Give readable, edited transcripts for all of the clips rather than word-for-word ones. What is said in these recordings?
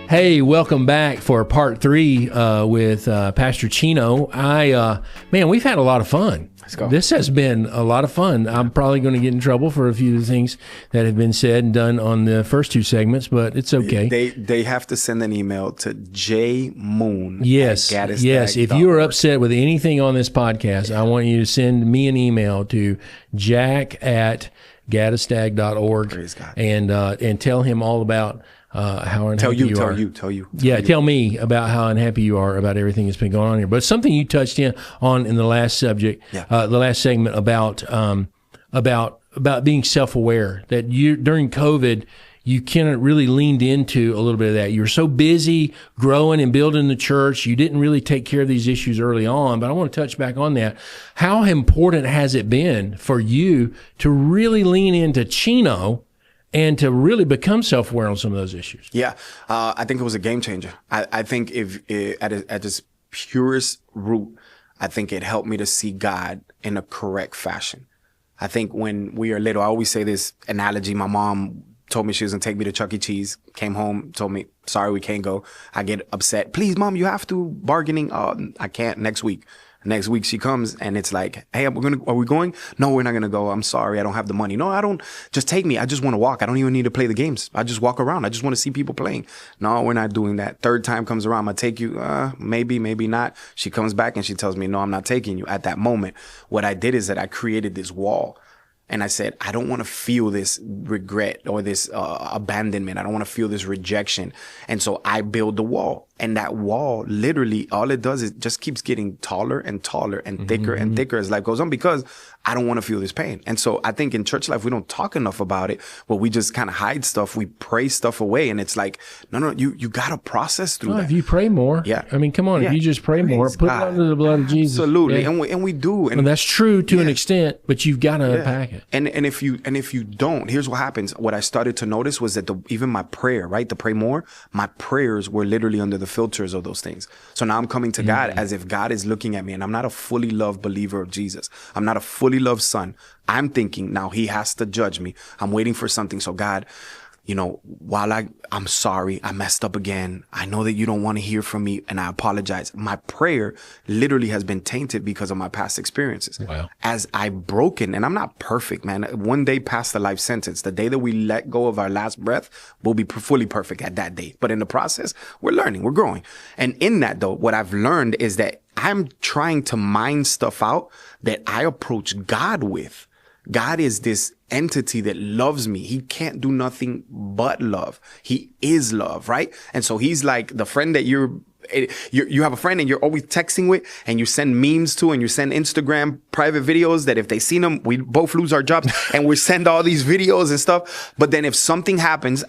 Hey, welcome back for part 3 with Pastor Cheno. Man, we've had a lot of fun. Let's go. This has been a lot of fun. I'm probably going to get in trouble for a few of the things that have been said and done on the first 2 segments, but it's okay. They have to send an email to jmoon. Yes. If you are upset with anything on this podcast, I want you to send me an email to jack@gaddistag.org and tell him all about how unhappy you are. Tell you. Tell me about how unhappy you are about everything that's been going on here. But something you touched on in the last subject, the last segment about being self-aware, that you during COVID, you kind of really leaned into a little bit of that. You were so busy growing and building the church, you didn't really take care of these issues early on. But I want to touch back on that. How important has it been for you to really lean into Cheno and to really become self-aware on some of those issues? Yeah, I think it was a game changer. I think at its purest root, I think it helped me to see God in a correct fashion. I think when we are little, I always say this analogy. My mom told me she was going to take me to Chuck E. Cheese, came home, told me, sorry, we can't go. I get upset. Please, Mom, you have to. Bargaining. I can't next week. Next week she comes and it's like, hey, are we going? No, we're not going to go. I'm sorry. I don't have the money. No, I don't. Just take me. I just want to walk. I don't even need to play the games. I just walk around. I just want to see people playing. No, we're not doing that. Third time comes around. I'm going to take you. Maybe not. She comes back and she tells me, no, I'm not taking you. At that moment, what I did is that I created this wall. And I said, I don't want to feel this regret or this abandonment. I don't want to feel this rejection. And so I build the wall. And that wall, literally, all it does is just keeps getting taller and taller and thicker and thicker as life goes on, because I don't want to feel this pain. And so I think in church life, we don't talk enough about it, but we just kind of hide stuff. We pray stuff away. And it's like, no, you got to process through that. If you pray more, I mean, come on, if you just pray more, put it under the blood of Jesus. Absolutely. And we do. And that's true to an extent, but you've got to unpack it. And if you don't, here's what happens. What I started to notice was that even my prayer, right, to pray more, my prayers were literally under the filters of those things. So now I'm coming to God as if God is looking at me, and I'm not a fully loved believer of Jesus. I'm not a fully loved son. I'm thinking now he has to judge me. I'm waiting for something. So God, while I'm sorry, I messed up again. I know that you don't want to hear from me, and I apologize. My prayer literally has been tainted because of my past experiences. Wow. As I've broken, and I'm not perfect, man. One day past the life sentence, the day that we let go of our last breath, we'll be fully perfect at that day. But in the process, we're learning, we're growing. And in that though, what I've learned is that I'm trying to mine stuff out that I approach God with. God is this entity that loves me. He can't do nothing but love. He is love, right? And so he's like the friend that you have a friend and you're always texting with, and you send memes to, and you send Instagram private videos that if they seen them, we both lose our jobs, and we send all these videos and stuff. But then if something happens,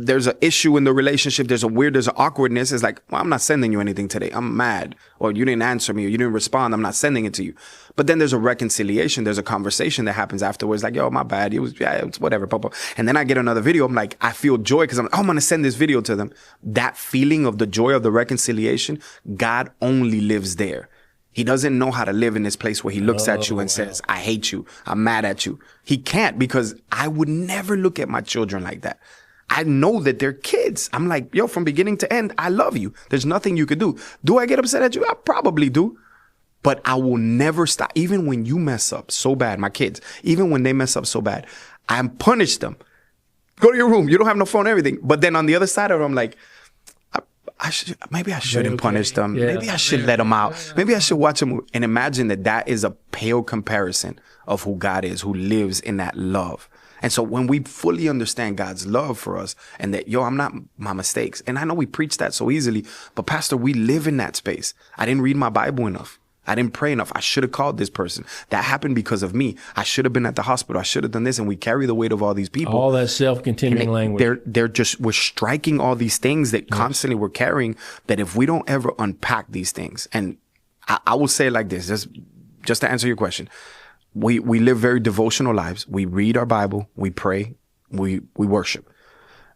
there's an issue in the relationship, there's an awkwardness. It's like, well, I'm not sending you anything today. I'm mad, or you didn't answer me, or you didn't respond. I'm not sending it to you. But then there's a reconciliation. There's a conversation that happens afterwards. Like, yo, my bad. It's whatever. And then I get another video. I'm like, I feel joy because I'm going to send this video to them. That feeling of the joy of the reconciliation, God only lives there. He doesn't know how to live in this place where he looks at you and says, I hate you. I'm mad at you. He can't, because I would never look at my children like that. I know that they're kids. I'm like, yo, from beginning to end, I love you. There's nothing you could do. Do I get upset at you? I probably do. But I will never stop. Even when you mess up so bad, my kids, even when they mess up so bad, I punish them. Go to your room. You don't have no phone, everything. But then on the other side of it, I'm like, maybe I shouldn't punish them. Yeah. Maybe I should let them out. Maybe I should watch them. And imagine that is a pale comparison of who God is, who lives in that love. And so when we fully understand God's love for us, and that, I'm not my mistakes. And I know we preach that so easily, but Pastor, we live in that space. I didn't read my Bible enough. I didn't pray enough. I should have called this person. That happened because of me. I should have been at the hospital. I should have done this. And we carry the weight of all these people. All that self-condemning language. We're striking all these things that constantly we're carrying, that if we don't ever unpack these things, and I will say it like this, just to answer your question. We live very devotional lives. We read our Bible. We pray. We worship.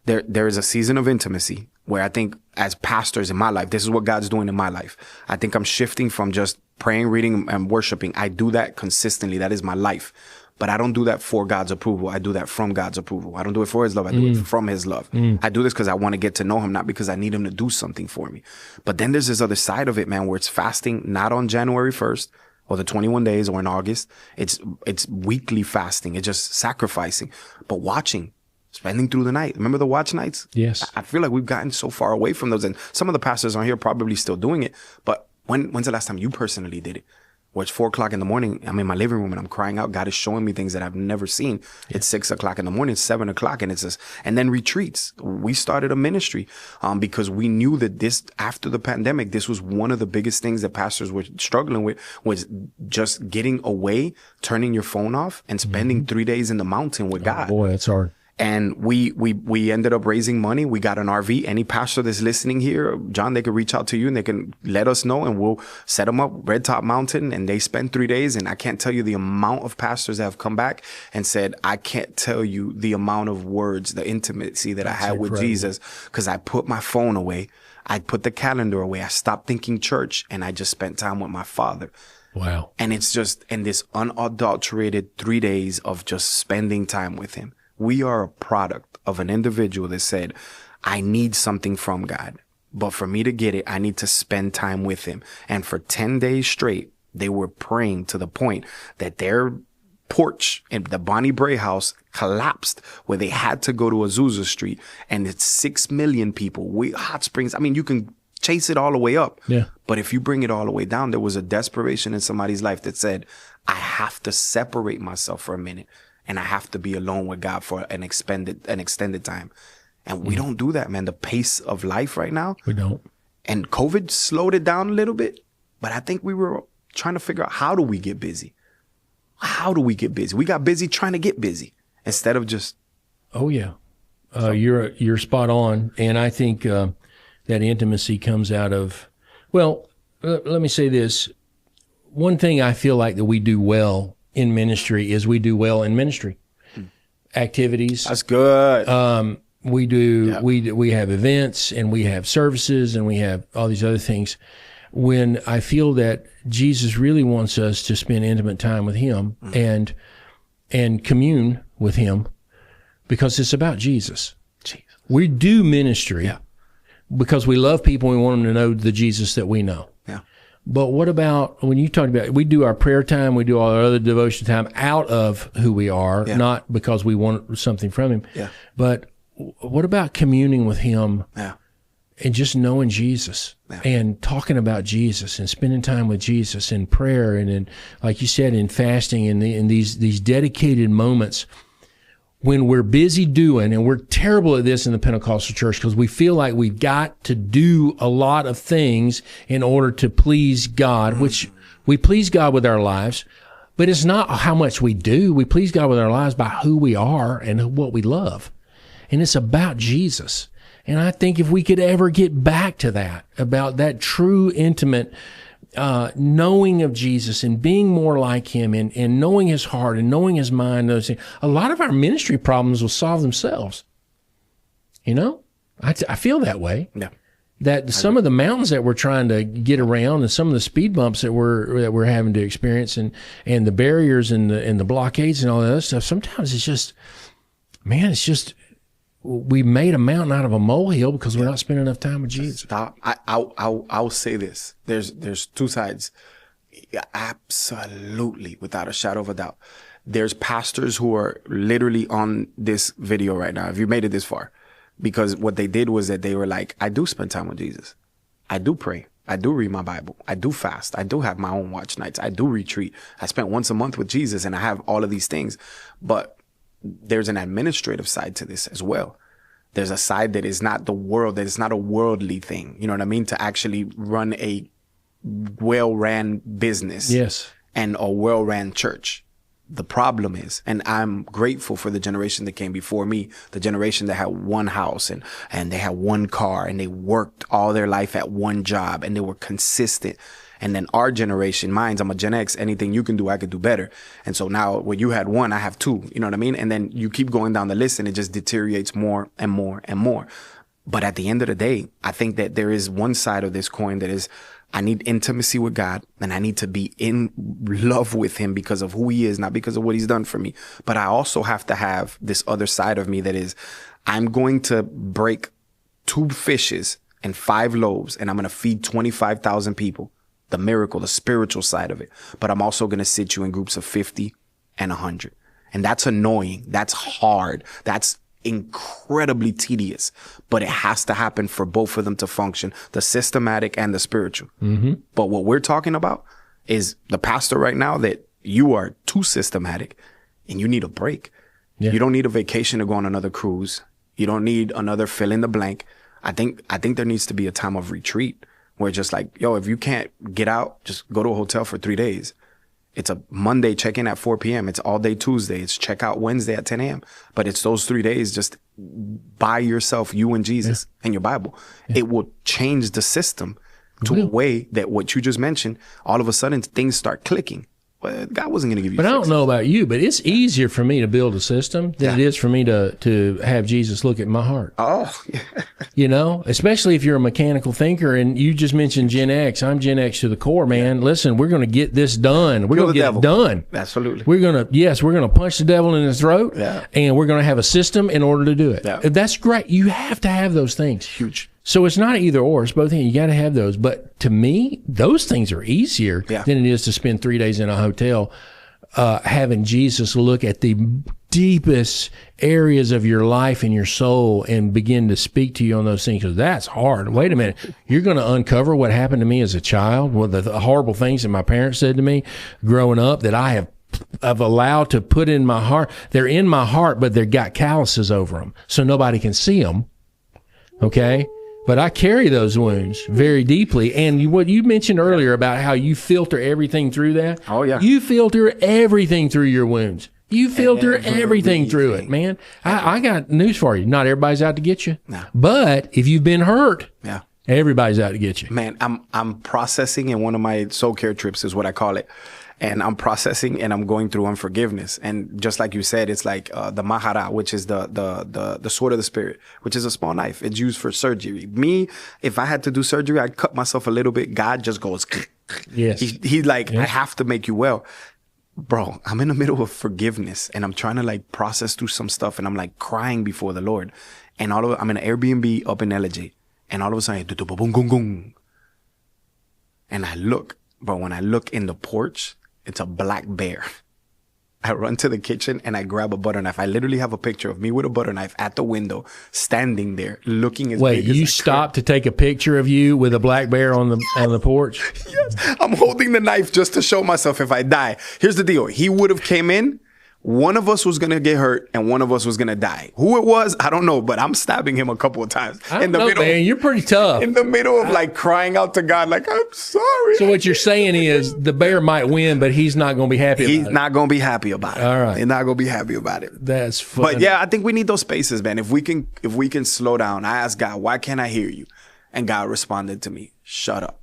There is a season of intimacy where I think as pastors in my life, this is what God's doing in my life. I think I'm shifting from just praying, reading, and worshiping. I do that consistently. That is my life. But I don't do that for God's approval. I do that from God's approval. I don't do it for his love. I do it from his love. I do this because I want to get to know him, not because I need him to do something for me. But then there's this other side of it, man, where it's fasting, not on January 1st or the 21 days or in August. It's weekly fasting. It's just sacrificing, but watching, spending through the night. Remember the watch nights? Yes. I feel like we've gotten so far away from those. And some of the pastors on here probably still doing it. But when's the last time you personally did it? Where it's 4 o'clock in the morning, I'm in my living room and I'm crying out. God is showing me things that I've never seen. Yeah. It's 6 o'clock in the morning, 7 o'clock, and it's just, and then retreats. We started a ministry because we knew that this, after the pandemic, this was one of the biggest things that pastors were struggling with, was just getting away, turning your phone off, and spending 3 days in the mountain with God. Boy, that's hard. And we ended up raising money. We got an RV. Any pastor that's listening here, John, they could reach out to you and they can let us know and we'll set them up, Red Top Mountain, and they spend 3 days. And I can't tell you the amount of pastors that have come back and said, I can't tell you the amount of words, the intimacy that I had with Jesus, because I put my phone away. I put the calendar away. I stopped thinking church and I just spent time with my Father. Wow. And it's just in this unadulterated 3 days of just spending time with him. We are a product of an individual that said, I need something from God, but for me to get it, I need to spend time with him. And for 10 days straight, they were praying to the point that their porch in the Bonnie Bray house collapsed, where they had to go to Azusa Street, and it's 6 million people. Hot Springs, I mean, you can chase it all the way up. Yeah. But if you bring it all the way down, there was a desperation in somebody's life that said, I have to separate myself for a minute. And I have to be alone with God for an extended time. And we don't do that, man. The pace of life right now. We don't. And COVID slowed it down a little bit. But I think we were trying to figure out, how do we get busy? How do we get busy? We got busy trying to get busy instead of just. Oh, yeah. You're spot on. And I think that intimacy comes out of, well, let me say this. One thing I feel like that we do well in ministry is we do well in ministry activities. That's good. We do, we have events and we have services and we have all these other things. When I feel that Jesus really wants us to spend intimate time with him and commune with him, because it's about Jesus. We do ministry because we love people and we want them to know the Jesus that we know. But what about when you talk about, we do our prayer time, we do all our other devotion time out of who we are, not because we want something from him. But what about communing with him and just knowing Jesus and talking about Jesus and spending time with Jesus in prayer and in, like you said, in fasting and in these dedicated moments when we're busy doing, and we're terrible at this in the Pentecostal church because we feel like we've got to do a lot of things in order to please God, which we please God with our lives, but it's not how much we do. We please God with our lives by who we are and what we love. And it's about Jesus. And I think if we could ever get back to that, about that true intimate knowing of Jesus and being more like him and knowing his heart and knowing his mind, those things, a lot of our ministry problems will solve themselves. You know, I feel that way. Yeah. That some of the mountains that we're trying to get around and some of the speed bumps that we're having to experience and the barriers and the blockades and all that other stuff, sometimes it's just, man, it's just, we made a mountain out of a molehill because we're not spending enough time with Jesus. Stop. I'll say this. There's two sides. Absolutely, without a shadow of a doubt. There's pastors who are literally on this video right now, if you made it this far, because what they did was that they were like, I do spend time with Jesus. I do pray. I do read my Bible. I do fast. I do have my own watch nights. I do retreat. I spent once a month with Jesus and I have all of these things. But there's an administrative side to this as well. There's a side that is not the world, that is not a worldly thing. You know what I mean? To actually run a well-ran business. Yes. And a well-ran church. The problem is, and I'm grateful for the generation that came before me, the generation that had one house and they had one car and they worked all their life at one job and they were consistent. And then our generation, I'm a Gen X, anything you can do, I could do better. And so now when you had one, I have two, you know what I mean? And then you keep going down the list and it just deteriorates more and more and more. But at the end of the day, I think that there is one side of this coin that is, I need intimacy with God, and I need to be in love with him because of who he is, not because of what he's done for me. But I also have to have this other side of me that is, I'm going to break 2 fishes and 5 loaves, and I'm going to feed 25,000 people. The miracle, the spiritual side of it. But I'm also going to sit you in groups of 50 and 100. And that's annoying. That's hard. That's incredibly tedious. But it has to happen for both of them to function, the systematic and the spiritual. Mm-hmm. But what we're talking about is the pastor right now that you are too systematic and you need a break. Yeah. You don't need a vacation to go on another cruise. You don't need another fill in the blank. I think there needs to be a time of retreat where just like, yo, if you can't get out, just go to a hotel for 3 days. It's a Monday check-in at 4 p.m. It's all day Tuesday. It's check out Wednesday at 10 a.m. But it's those 3 days just by yourself, you and Jesus and your Bible. Yeah. It will change the system to a way that what you just mentioned, all of a sudden things start clicking. Well, God wasn't going to give you. But I don't know about you, but it's easier for me to build a system than it is for me to have Jesus look at my heart. Oh, yeah. You know, especially if you're a mechanical thinker, and you just mentioned Gen X. I'm Gen X to the core, man. Yeah. Listen, we're going to get this done. We're going to get it done. Absolutely. We're going to punch the devil in his throat, and we're going to have a system in order to do it. Yeah. That's great. You have to have those things. Huge. So it's not either or. It's both things. You got to have those. But to me, those things are easier than it is to spend 3 days in a hotel having Jesus look at the deepest areas of your life and your soul and begin to speak to you on those things. Because that's hard. Wait a minute. You're going to uncover what happened to me as a child, the horrible things that my parents said to me growing up that I've allowed to put in my heart. They're in my heart, but they've got calluses over them, so nobody can see them. Okay? But I carry those wounds very deeply. And what you mentioned earlier about how you filter everything through that. Oh, yeah. You filter everything through your wounds. You filter everything through it, man. I got news for you. Not everybody's out to get you. No. But if you've been hurt, everybody's out to get you. Man, I'm processing in one of my soul care trips is what I call it. And I'm processing and I'm going through unforgiveness. And just like you said, it's like the mahara, which is the sword of the spirit, which is a small knife. It's used for surgery. Me, if I had to do surgery, I'd cut myself a little bit. God just goes, yes. He's like, I have to make you well. Bro, I'm in the middle of forgiveness and I'm trying to like process through some stuff and I'm like crying before the Lord. And I'm in an Airbnb up in LJ. And all of a sudden, and I look, but when I look in the porch, it's a black bear. I run to the kitchen and I grab a butter knife. I literally have a picture of me with a butter knife at the window, standing there, looking as big as you stopped to take a picture of you with a black bear on the porch? Yes. I'm holding the knife just to show myself if I die. Here's the deal. He would have came in. One of us was going to get hurt and one of us was going to die. Who it was, I don't know, but I'm stabbing him a couple of times. Man, you're pretty tough. In the middle of like crying out to God, like, I'm sorry. So what you're saying is the bear might win, but he's not going to be happy about it. He's not going to be happy about it. All right. He's not going to be happy about it. That's funny. But yeah, I think we need those spaces, man. If we can slow down. I asked God, why can't I hear you? And God responded to me, shut up.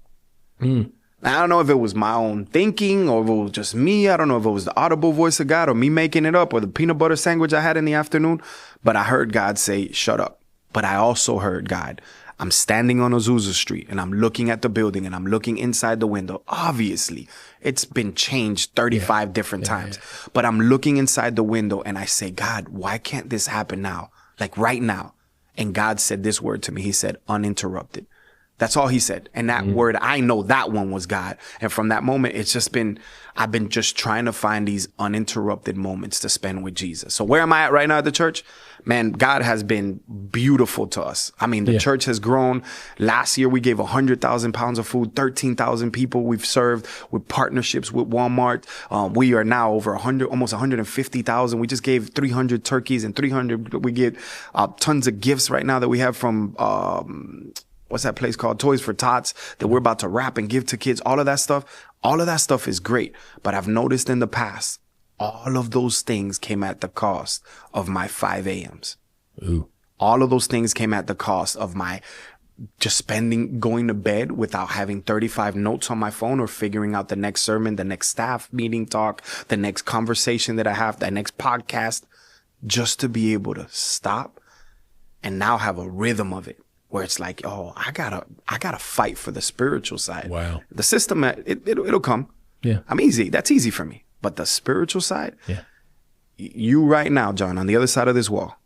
I don't know if it was my own thinking or if it was just me. I don't know if it was the audible voice of God or me making it up or the peanut butter sandwich I had in the afternoon. But I heard God say, shut up. But I also heard God, I'm standing on Azusa Street and I'm looking at the building and I'm looking inside the window. Obviously, it's been changed 35 different times. But I'm looking inside the window and I say, God, why can't this happen now? Like right now. And God said this word to me. He said, uninterrupted. That's all he said. And that word, I know that one was God. And from that moment, it's just been, I've been just trying to find these uninterrupted moments to spend with Jesus. So where am I at right now at the church? Man, God has been beautiful to us. I mean, the church has grown. Last year, we gave 100,000 pounds of food, 13,000 people we've served with partnerships with Walmart. We are now over almost 150,000. We just gave 300 turkeys and 300. We get tons of gifts right now that we have from, what's that place called? Toys for Tots that we're about to wrap and give to kids. All of that stuff is great. But I've noticed in the past, all of those things came at the cost of my 5 a.m.s. Ooh. All of those things came at the cost of my just going to bed without having 35 notes on my phone or figuring out the next sermon, the next staff meeting talk, the next conversation that I have, the next podcast, just to be able to stop and now have a rhythm of it. where it's like, oh, I gotta fight for the spiritual side. Wow. The system, it'll come. Yeah. I'm easy. That's easy for me. But the spiritual side, yeah. You right now, John, on the other side of this wall,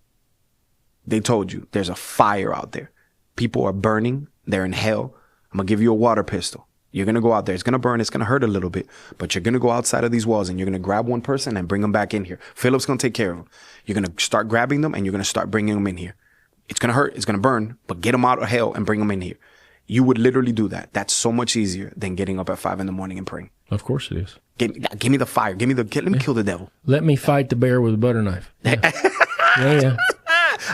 they told you there's a fire out there. People are burning. They're in hell. I'm going to give you a water pistol. You're going to go out there. It's going to burn. It's going to hurt a little bit. But you're going to go outside of these walls and you're going to grab one person and bring them back in here. Philip's going to take care of them. You're going to start grabbing them and you're going to start bringing them in here. It's going to hurt. It's going to burn. But get them out of hell and bring them in here. You would literally do that. That's so much easier than getting up at 5 a.m. and praying. Of course it is. Give me the fire. Let me kill the devil. Let me fight the bear with a butter knife. Yeah. yeah.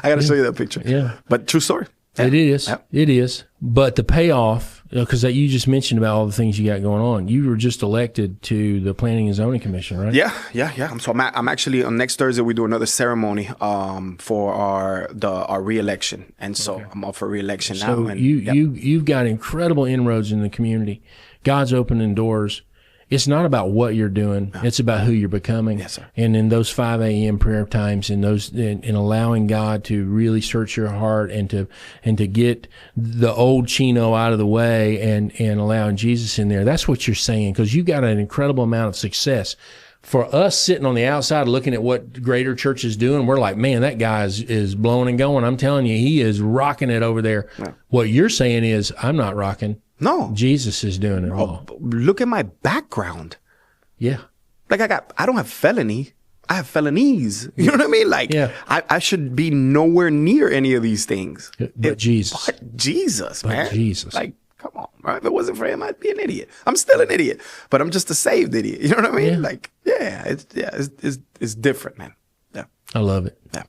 I got to show you that picture. Yeah. But true story. Yeah. It is. Yeah. It is. But the payoff, because you just mentioned about all the things you got going on. You were just elected to the Planning and Zoning Commission, right? Yeah. I'm actually on next Thursday. We do another ceremony for our re-election, and so I'm up for re-election now. So and, you've got incredible inroads in the community. God's opening doors. It's not about what you're doing. No. It's about who you're becoming. Yes, sir. And in those 5 a.m. prayer times and in allowing God to really search your heart and to get the old Cheno out of the way and allowing Jesus in there. That's what you're saying, because you got an incredible amount of success. For us sitting on the outside looking at what Greater Church is doing, we're like, man, that guy is blowing and going. I'm telling you, he is rocking it over there. Yeah. What you're saying is, I'm not rocking. No. Jesus is doing it all. Look at my background. Yeah. Like I don't have felony. I have felonies. You know what I mean? Like, yeah. I should be nowhere near any of these things. But Jesus. But Jesus, man. But Jesus. Like, come on, right? If it wasn't for him, I'd be an idiot. I'm still an idiot, but I'm just a saved idiot. You know what I mean? Yeah. Like, it's different, man. Yeah. I love it. Yeah.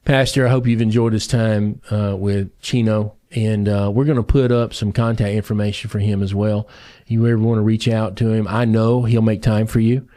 Pastor, I hope you've enjoyed this time with Cheno. And we're going to put up some contact information for him as well. You ever want to reach out to him, I know he'll make time for you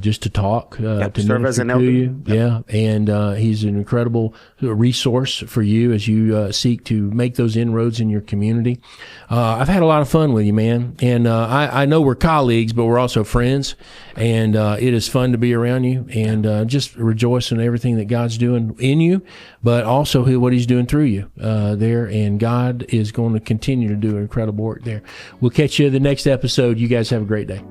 just to talk, to serve as an to elder. you. Yep. Yeah, and he's an incredible resource for you as you seek to make those inroads in your community. I've had a lot of fun with you, man. And I know we're colleagues, but we're also friends. And it is fun to be around you and just rejoice in everything that God's doing in you, but also what he's doing through you there. And God is going to continue to do incredible work there. We'll catch you in the next episode. You guys have a great day.